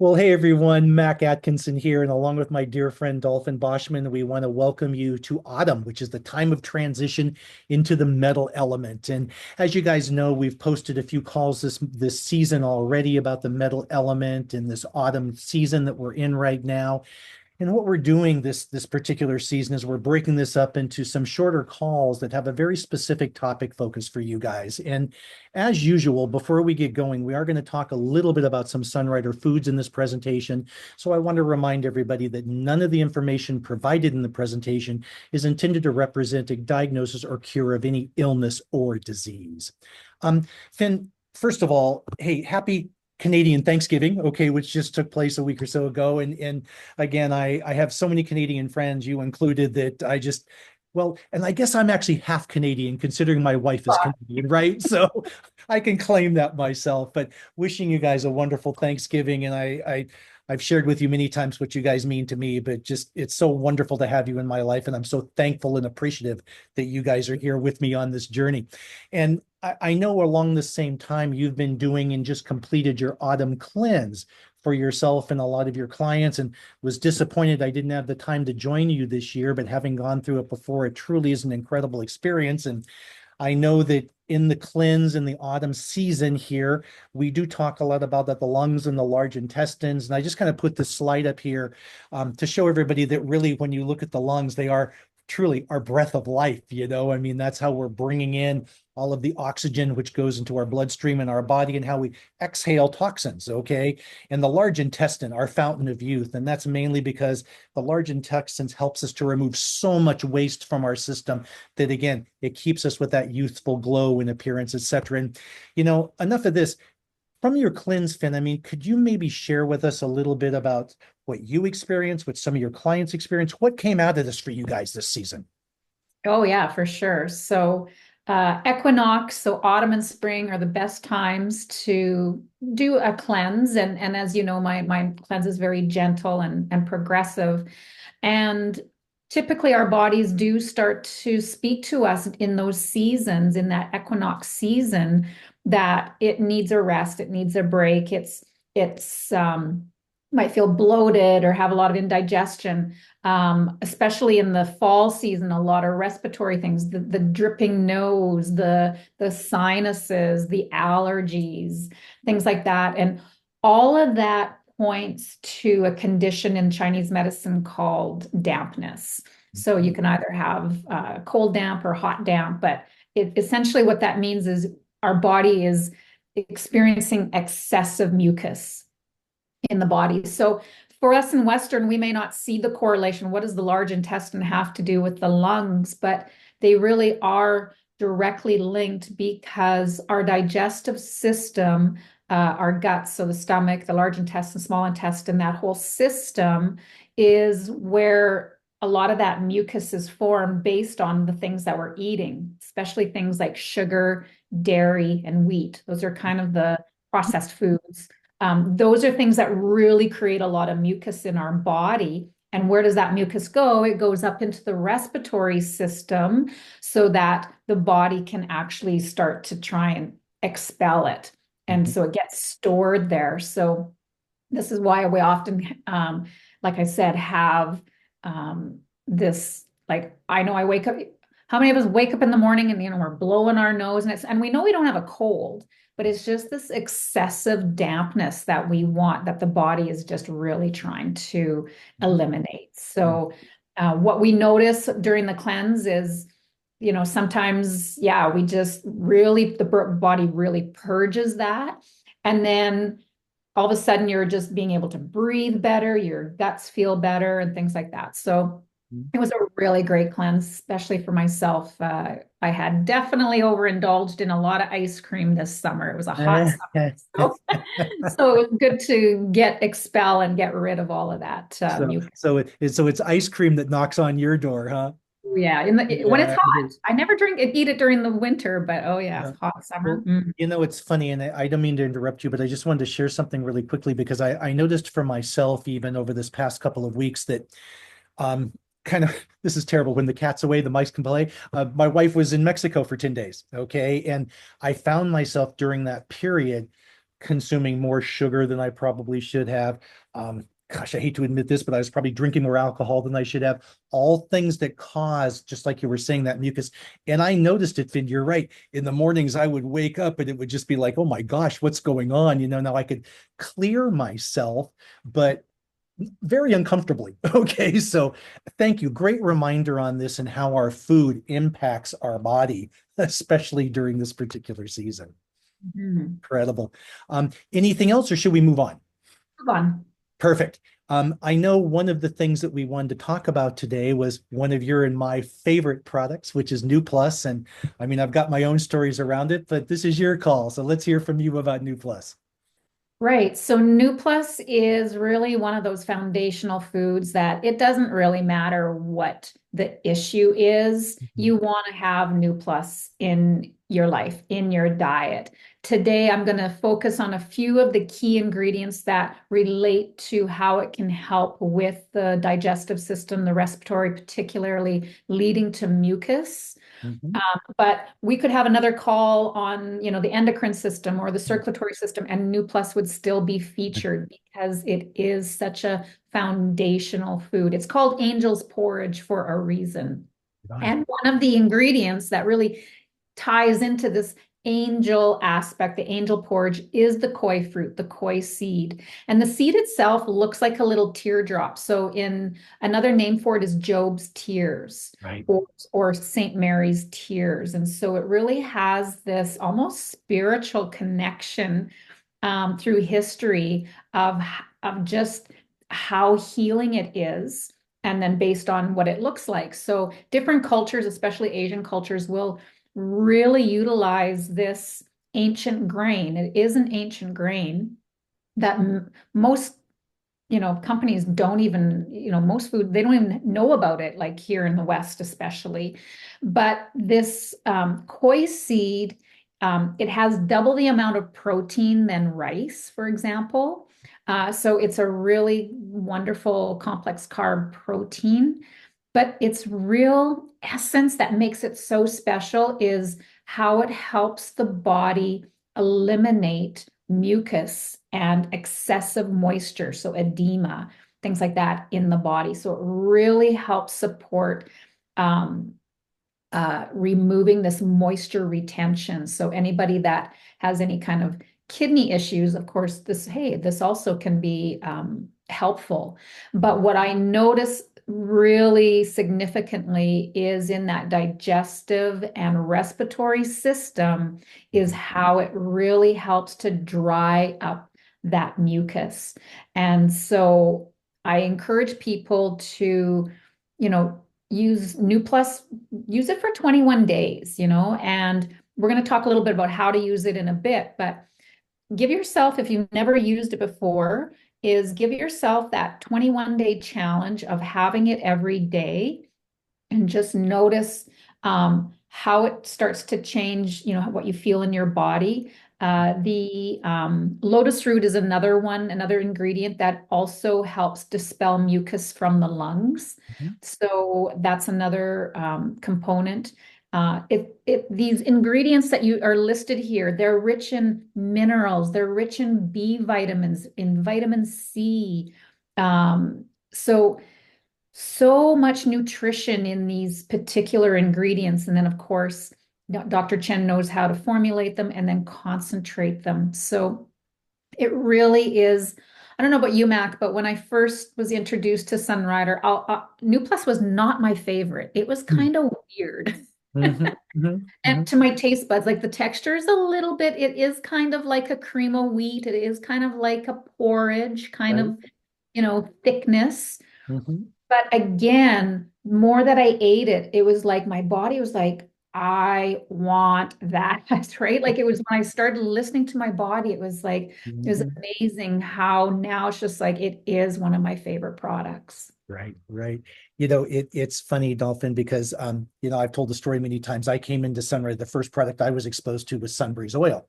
Well, hey everyone, Mac Atkinson here, and along with my dear friend Dolphyn Boschman, we want to welcome you to autumn, which is the time of transition into the metal element. And as you guys know, we've posted a few calls this season already about the metal element in this autumn season that we're in right now. And what we're doing this particular season is we're breaking this up into some shorter calls that have a very specific topic focus for you guys. And as usual, before we get going, we are going to talk a little bit about some Sunrider foods in this presentation. So I want to remind everybody that none of the information provided in the presentation is intended to represent a diagnosis or cure of any illness or disease. Finn, first of all, hey, happy Canadian Thanksgiving, okay, which just took place a week or so ago. And again, I have so many Canadian friends, you included, that I just, well, and I guess I'm actually half Canadian considering my wife is Canadian, right? So I can claim that myself, but wishing you guys a wonderful Thanksgiving. And I've shared with you many times what you guys mean to me, but just it's so wonderful to have you in my life. And I'm so thankful and appreciative that you guys are here with me on this journey. And I know along the same time you've been doing and just completed your autumn cleanse for yourself and a lot of your clients, and was disappointed I didn't have the time to join you this year, but having gone through it before, it truly is an incredible experience. And I know that in the cleanse in the autumn season here, we do talk a lot about that, the lungs and the large intestines. And I just kind of put this slide up here to show everybody that really, when you look at the lungs, they are truly our breath of life. I mean, that's how we're bringing in all of the oxygen which goes into our bloodstream and our body, and how we exhale toxins, okay? And the large intestine, our fountain of youth, and that's mainly because the large intestines helps us to remove so much waste from our system that, again, it keeps us with that youthful glow and appearance, etc. And, enough of this. From your cleanse, Finn, I mean, could you maybe share with us a little bit about what you experienced, what some of your clients experienced? What came out of this for you guys this season? Oh yeah, for sure. So equinox, so autumn and spring are the best times to do a cleanse. And as you know, my cleanse is very gentle and progressive. And typically our bodies do start to speak to us in those seasons, in that equinox season, that it needs a rest, it needs a break. It's might feel bloated or have a lot of indigestion, especially in the fall season, a lot of respiratory things, the dripping nose, the sinuses, the allergies, things like that. And all of that points to a condition in Chinese medicine called dampness. So you can either have cold damp or hot damp, but essentially what that means is our body is experiencing excessive mucus in the body. So for us in Western, we may not see the correlation. What does the large intestine have to do with the lungs? But they really are directly linked, because our digestive system, our guts, so the stomach, the large intestine, small intestine, that whole system is where a lot of that mucus is formed based on the things that we're eating, especially things like sugar, dairy, and wheat. Those are kind of the processed foods. Those are things that really create a lot of mucus in our body. And where does that mucus go? It goes up into the respiratory system so that the body can actually start to try and expel it. And so it gets stored there. So this is why we often, like I said, have this, like, I know I wake up, how many of us wake up in the morning and, we're blowing our nose, and we know we don't have a cold, but it's just this excessive dampness that we want, that the body is just really trying to eliminate. So what we notice during the cleanse is, sometimes, yeah, we just really, the body really purges that. And then all of a sudden you're just being able to breathe better, your guts feel better, and things like that. So it was a really great cleanse, especially for myself. I had definitely overindulged in a lot of ice cream this summer. It was a hot summer. So, so it was good to expel and get rid of all of that So, mucus. so it's ice cream that knocks on your door, huh? Yeah, when it's Yeah. hot. I never eat it during the winter, but oh yeah, Yeah. hot summer. Well, it's funny, and I don't mean to interrupt you, but I just wanted to share something really quickly, because I noticed for myself, even over this past couple of weeks, that um, kind of, this is terrible. When the cat's away, the mice can play. My wife was in Mexico for 10 days, okay? And I found myself during that period consuming more sugar than I probably should have. Gosh, I hate to admit this, but I was probably drinking more alcohol than I should have. All things that cause, just like you were saying, that mucus. And I noticed it, Finn, you're right. In the mornings, I would wake up and it would just be like, oh my gosh, what's going on? Now I could clear myself, but very uncomfortably. Okay, so thank you. Great reminder on this and how our food impacts our body, especially during this particular season. Mhm. Incredible. Anything else, or should we move on? Move on. Perfect. I know one of the things that we wanted to talk about today was one of your and my favorite products, which is NuPlus. And I mean, I've got my own stories around it, but this is your call. So let's hear from you about NuPlus. Right. So NuPlus is really one of those foundational foods that it doesn't really matter what the issue is. Mhm. You want to have NuPlus in your life, in your diet. Today, I'm going to focus on a few of the key ingredients that relate to how it can help with the digestive system, the respiratory, particularly leading to mucus. Mhm. But we could have another call on, the endocrine system or the circulatory system, and NuPlus would still be featured because it is such a foundational food. It's called angel's porridge for a reason. Right. And one of the ingredients that really ties into this angel aspect, the angel porridge, is the koi fruit, the koi seed. And the seed itself looks like a little teardrop. So in another name for it is Job's tears Right. or Saint Mary's tears. And so it really has this almost spiritual connection through history of just how healing it is, and then based on what it looks like. So different cultures, especially Asian cultures, will really utilize this ancient grain. It is an ancient grain that most companies don't even, most food, they don't even know about it, like here in the West, especially. But this koi seed, it has double the amount of protein than rice, for example. So it's a really wonderful complex carb protein. But its real essence that makes it so special is how it helps the body eliminate mucus and excessive moisture, so edema, things like that in the body. So it really helps support um, removing this moisture retention. So anybody that has any kind of kidney issues, of course, this also can be helpful. But what I notice really significantly is in that digestive and respiratory system is Mhm. how it really helps to dry up that mucus. And so I encourage people to, use NuPlus, use it for 21 days, and we're going to talk a little bit about how to use it in a bit, but give yourself, if you've never used it before, is give yourself that 21-day challenge of having it every day and just notice how it starts to change, what you feel in your body. The lotus root is another ingredient that also helps dispel mucus from the lungs. Mhm. So that's another component. These ingredients that you are listed here, they're rich in minerals, they're rich in B vitamins, in vitamin C. So much nutrition in these particular ingredients. And then, of course, Dr. Chen knows how to formulate them and then concentrate them. So it really is. I don't know about you, Mac, but when I first was introduced to Sunrider, NuPlus was not my favorite. It was kind of weird. Mhm. Mhm. And Mhm. to my taste buds, like the texture is a little bit, it is kind of like a cream of wheat. It is kind of like a porridge, kind Right. of, thickness. Mhm. But again, more that I ate it, it was like my body was like, I want that, right? Like it was when I started listening to my body, it was Mhm. amazing how now it's just like it is one of my favorite products. Right, right. It's funny, Dolphin, because I've told the story many times. I came into Sunray, the first product I was exposed to was Sunbreeze oil,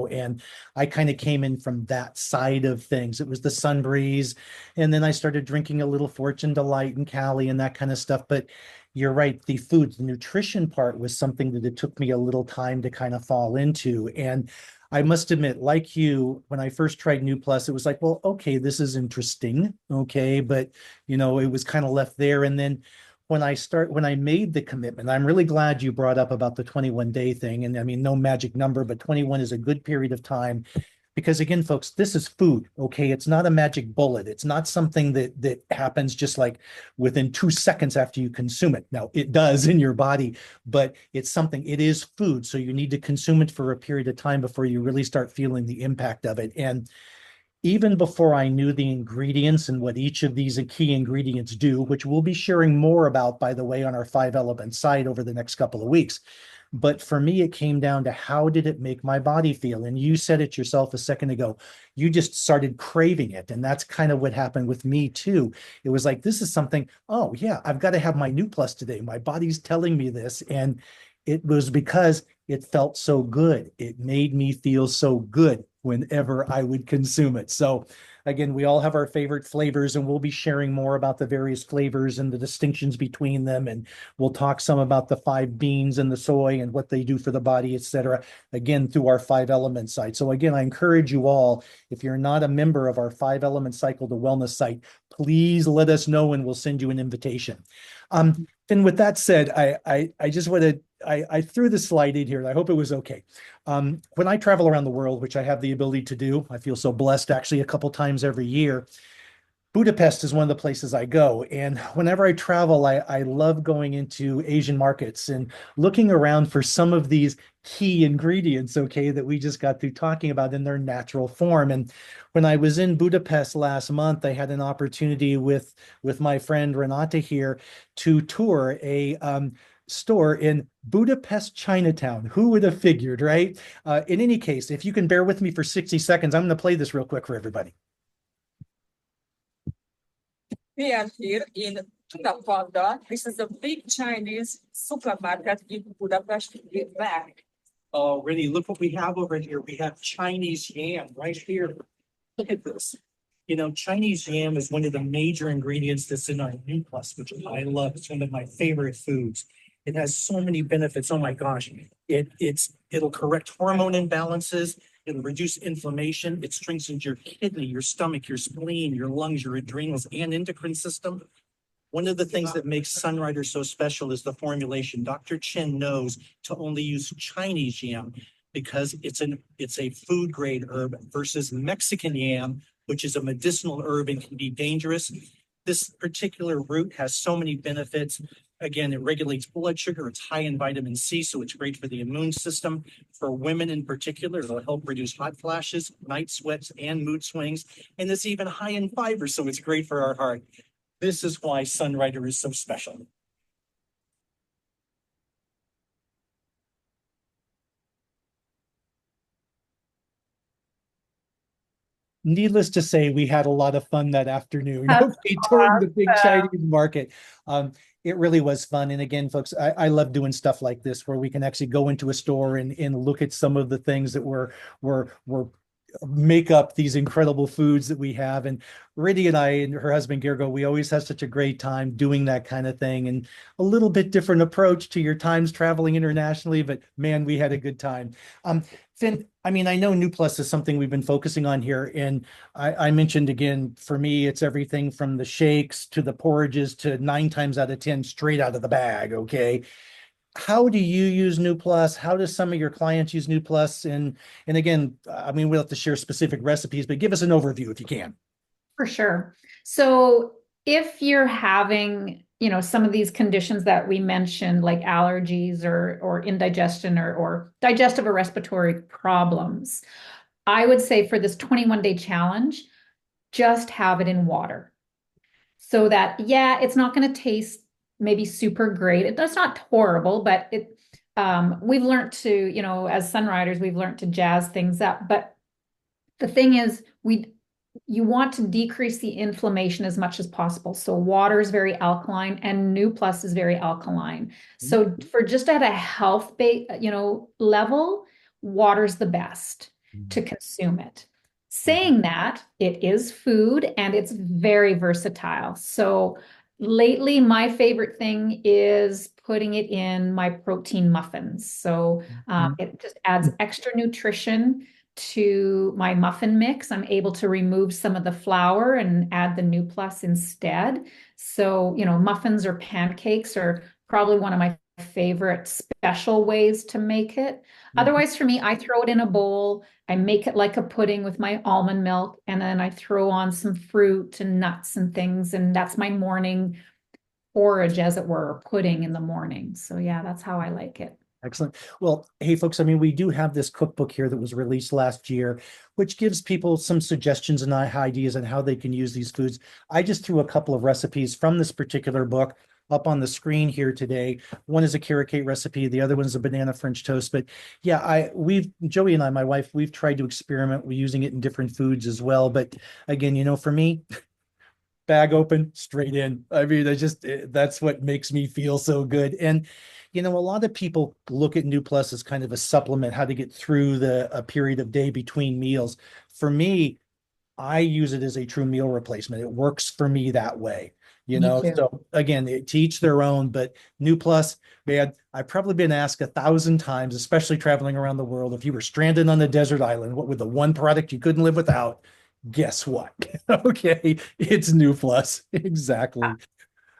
and I kind of came in from that side of things. It was the Sunbreeze, and then I started drinking a little Fortune Delight and Cali and that kind of stuff. But you're right, the food, the nutrition part was something that it took me a little time to kind of fall into. And I must admit, like you, when I first tried NuPlus, it was like, well, okay, this is interesting. Okay. But, it was kind of left there. And then when I made the commitment, I'm really glad you brought up about the 21-day thing. And I mean, no magic number, but 21 is a good period of time because again, folks, this is food. Okay. It's not a magic bullet. It's not something that happens just like within 2 seconds after you consume it. Now it does in your body, but it is food. So you need to consume it for a period of time before you really start feeling the impact of it. And even before I knew the ingredients and what each of these key ingredients do, which we'll be sharing more about, by the way, on our 5 element site over the next couple of weeks. But for me, it came down to how did it make my body feel? And you said it yourself a second ago. You just started craving it. And that's kind of what happened with me too. It was like, this is something, oh yeah, I've got to have my NuPlus today. My body's telling me this. And it was because it felt so good. It made me feel so good whenever I would consume it. So again, we all have our favorite flavors, and we'll be sharing more about the various flavors and the distinctions between them. And we'll talk some about the 5 beans and the soy and what they do for the body, etc. Again, through our 5 element site. So again, I encourage you all, if you're not a member of our 5 element cycle to wellness site, please let us know and we'll send you an invitation. And with that said, I just want to I threw the slide in here. I hope it was okay. When I travel around the world, which I have the ability to do, I feel so blessed actually a couple times every year. Budapest is one of the places I go. And whenever I travel, I love going into Asian markets and looking around for some of these key ingredients, okay, that we just got through talking about in their natural form. And when I was in Budapest last month, I had an opportunity with my friend Renata here to tour a store in Budapest, Chinatown. Who would have figured, right? In any case, if you can bear with me for 60 seconds, I'm going to play this real quick for everybody. We are here in Tuna. This is a big Chinese supermarket in Budapest with back. Already, look what we have over here. We have Chinese yam right here. Look at this. Chinese yam is one of the major ingredients that's in our NuPlus, which I love. It's one of my favorite foods. It has so many benefits. Oh my gosh. It'll correct hormone imbalances. It'll reduce inflammation. It strengthens your kidney, your stomach, your spleen, your lungs, your adrenals, and endocrine system. One of the things that makes Sunrider so special is the formulation. Dr. Chen knows to only use Chinese yam because it's a food grade herb versus Mexican yam, which is a medicinal herb and can be dangerous. This particular root has so many benefits. Again, it regulates blood sugar. It's high in vitamin C, so it's great for the immune system. For women in particular, it'll help reduce hot flashes, night sweats, and mood swings. And it's even high in fiber, so it's great for our heart. This is why Sunrider is so special. Needless to say, we had a lot of fun that afternoon. That's Okay, touring the big awesome. Chinese market. It really was fun. And again, folks, I love doing stuff like this where we can actually go into a store and look at some of the things that were make up these incredible foods that we have. And Riddy and I and her husband Gergo, we always have such a great time doing that kind of thing, and a little bit different approach to your times traveling internationally, but man, we had a good time. Finn, I mean, I know NuPlus is something we've been focusing on here. And I mentioned again, for me, it's everything from the shakes to the porridges to 9 times out of 10 straight out of the bag. Okay. How do you use NuPlus? How do some of your clients use NuPlus? And again, I mean, we'll have to share specific recipes, but give us an overview if you can. For sure. So if you're having, some of these conditions that we mentioned, like allergies or indigestion or digestive or respiratory problems, I would say for this 21-day challenge, just have it in water. So that, yeah, it's not going to taste maybe super great. It's not horrible, but we've learned to, as Sunriders, we've learned to jazz things up. But the thing is, you want to decrease the inflammation as much as possible. So water is very alkaline and NuPlus is very alkaline. So for just at a health level, water's the best to consume it. Saying that, it is food and it's very versatile. So lately, my favorite thing is putting it in my protein muffins. So it just adds extra nutrition. to my muffin mix. I'm able to remove some of the flour and add the NuPlus instead. So, muffins or pancakes are probably one of my favorite special ways to make it. Mhm. Otherwise, for me, I throw it in a bowl. I make it like a pudding with my almond milk, and then I throw on some fruit and nuts and things, and that's my morning porridge, as it were, or pudding in the morning. So yeah, that's how I like it. Excellent. Well, hey, folks, I mean, we do have this cookbook here that was released last year, which gives people some suggestions and ideas on how they can use these foods. I just threw a couple of recipes from this particular book up on the screen here today. One is a carrot cake recipe. The other one is a banana French toast. But yeah, Joey and I, my wife, we've tried to experiment with using it in different foods as well. But again, for me, bag open, straight in. I mean, that's what makes me feel so good. And a lot of people look at NuPlus as kind of a supplement, how to get through a period of day between meals. For me, I use it as a true meal replacement. It works for me that way. Me too. So again, to each their own, but NuPlus, man, I've probably been asked 1,000 times, especially traveling around the world, if you were stranded on a desert island, what would the one product you couldn't live without? Guess what? Okay, it's NuPlus. Exactly.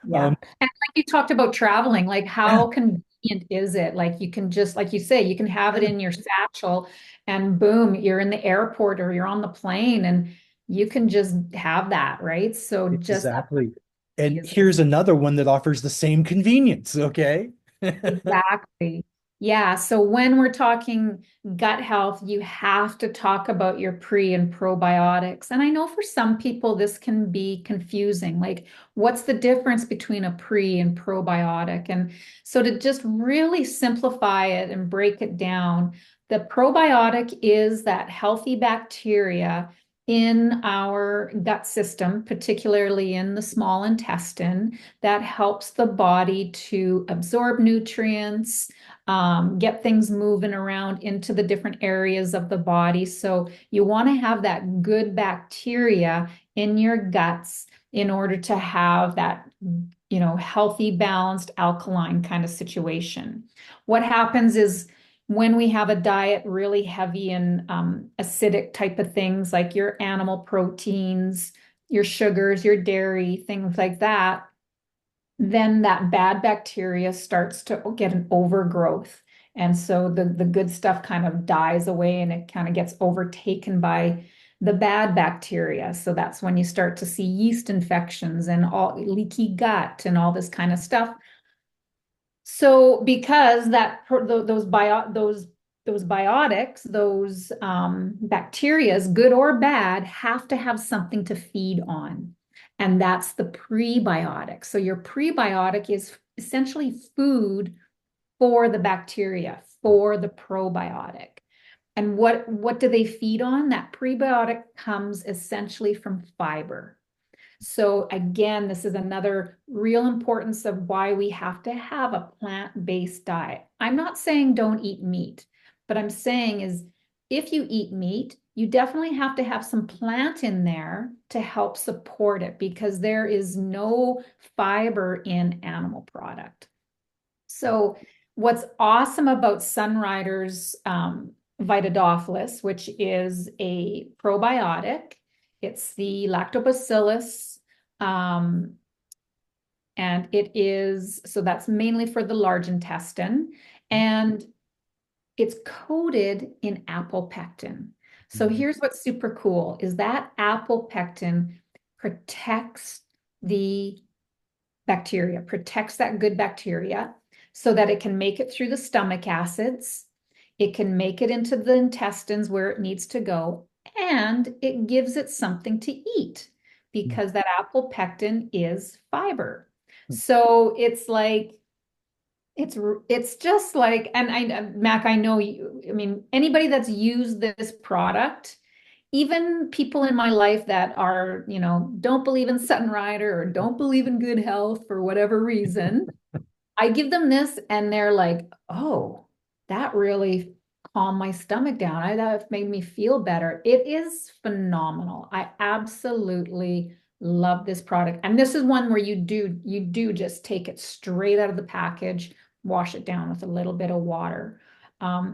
Yeah. Um, And like you talked about traveling, like yeah, how convenient is it? Like you can just, like you say, you can have it yeah, in your satchel and boom, you're in the airport or you're on the plane and you can just have that, right? So just exactly. And is here's another one that offers the same convenience. Okay. exactly. Yeah. So when we're talking gut health, you have to talk about your pre and probiotics. And I know for some people this can be confusing. Like, what's the difference between a pre and probiotic? And so to just really simplify it and break it down, the probiotic is that healthy bacteria in our gut system, particularly in the small intestine that helps the body to absorb nutrients, get things moving around into the different areas of the body. So you want to have that good bacteria in your guts in order to have that, healthy, balanced, alkaline kind of situation. What happens is when we have a diet really heavy in acidic type of things like your animal proteins, your sugars, your dairy, things like that, then that bad bacteria starts to get an overgrowth. And so the good stuff kind of dies away and it kind of gets overtaken by the bad bacteria. So that's when you start to see yeast infections and all leaky gut and all this kind of stuff. So because those biotics, those bacterias, good or bad, have to have something to feed on. And that's the prebiotic. So your prebiotic is essentially food for the bacteria, for the probiotic. And what do they feed on? That prebiotic comes essentially from fiber. So again, this is another real importance of why we have to have a plant-based diet. I'm not saying don't eat meat, but I'm saying is if you eat meat, you definitely have to have some plant in there to help support it because there is no fiber in animal product. So what's awesome about Sunrider's Vitadophilus, which is a probiotic, it's the lactobacillus, um, and it is, so that's mainly for the large intestine, and it's coated in apple pectin. So here's what's super cool is that apple pectin protects the bacteria, protects that good bacteria so that it can make it through the stomach acids. It can make it into the intestines where it needs to go, and it gives it something to eat because that apple pectin is fiber. So it's just like, and Mac, I know you, I mean, anybody that's used this product, even people in my life that are, don't believe in Sunrider or don't believe in good health for whatever reason, I give them this and they're like, oh, that really calmed my stomach down. That made me feel better. It is phenomenal. I absolutely love this product. And this is one where you do just take it straight out of the package, wash it down with a little bit of water.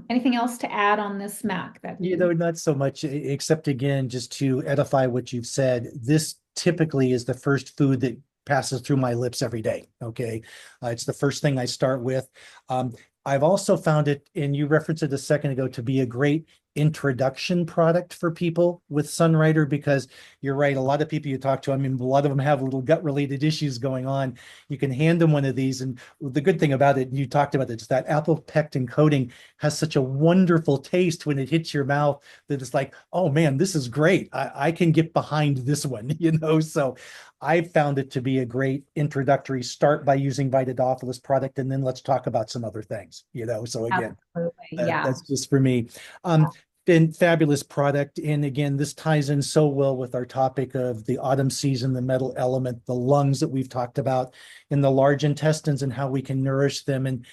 Anything else to add on this, Mac, that You know, not so much, except again, just to edify what you've said. This typically is the first food that passes through my lips every day. Okay. It's the first thing I start with. Um, I've also found it, and you referenced it a second ago, to be a great introduction product for people with Sunrider, because you're right. A lot of people you talk to, I mean, a lot of them have little gut related issues going on. You can hand them one of these. And the good thing about it, you talked about it, is that apple pectin coating has such a wonderful taste when it hits your mouth that it's like, oh man, this is great. I can get behind this one, you know? So I found it to be a great introductory start by using Vitadophilus product. And then let's talk about some other things, you know? So again, absolutely, yeah. that's just for me. Been fabulous product. And again, this ties in so well with our topic of the autumn season, the metal element, the lungs that we've talked about, in the large intestines and how we can nourish them. And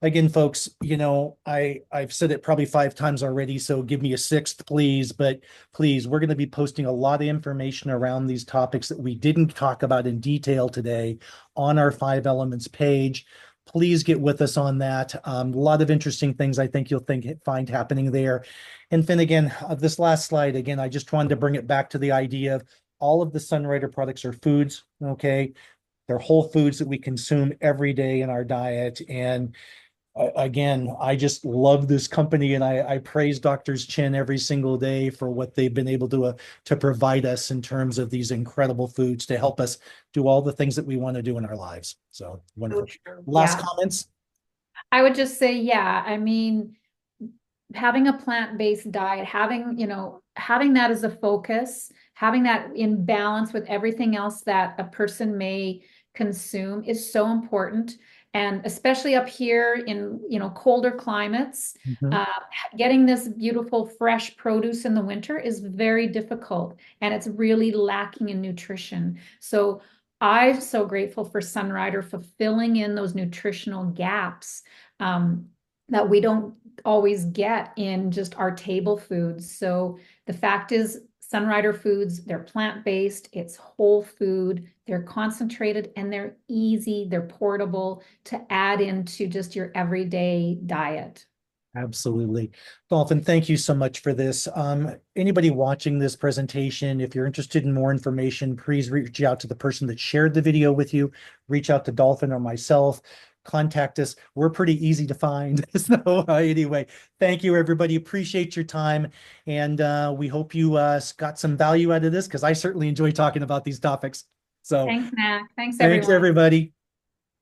again, folks, you know, I've said it probably 5 times already, so give me a sixth, please. But please, we're going to be posting a lot of information around these topics that we didn't talk about in detail today on our 5 Elements page. Please get with us on that. A lot of interesting things I think you'll find happening there. And then again, this last slide, again, I just wanted to bring it back to the idea of all of the Sunrider products are foods, okay? They're whole foods that we consume every day in our diet. And again, I just love this company, and I praise Doctors Chin every single day for what they've been able to provide us in terms of these incredible foods to help us do all the things that we want to do in our lives. So wonderful. Last Yeah. comments? I would just say, yeah, I mean, having a plant-based diet, having, you know, having that as a focus, having that in balance with everything else that a person may consume is so important. And especially up here in, you know, colder climates, Mhm. uh, getting this beautiful fresh produce in the winter is very difficult, and it's really lacking in nutrition. So I'm so grateful for Sunrider fulfilling in those nutritional gaps that we don't always get in just our table foods. So the fact is, Sunrider Foods, they're plant-based, it's whole food, they're concentrated, and they're easy, they're portable to add into just your everyday diet. Absolutely. Dolphin, thank you so much for this. Anybody watching this presentation, if you're interested in more information, please reach out to the person that shared the video with you. Reach out to Dolphin or myself. Contact us. We're pretty easy to find. So anyway, thank you, everybody. Appreciate your time. And we hope you got some value out of this, because I certainly enjoy talking about these topics. So Thanks, Mac. Thanks, thanks, everyone. everybody.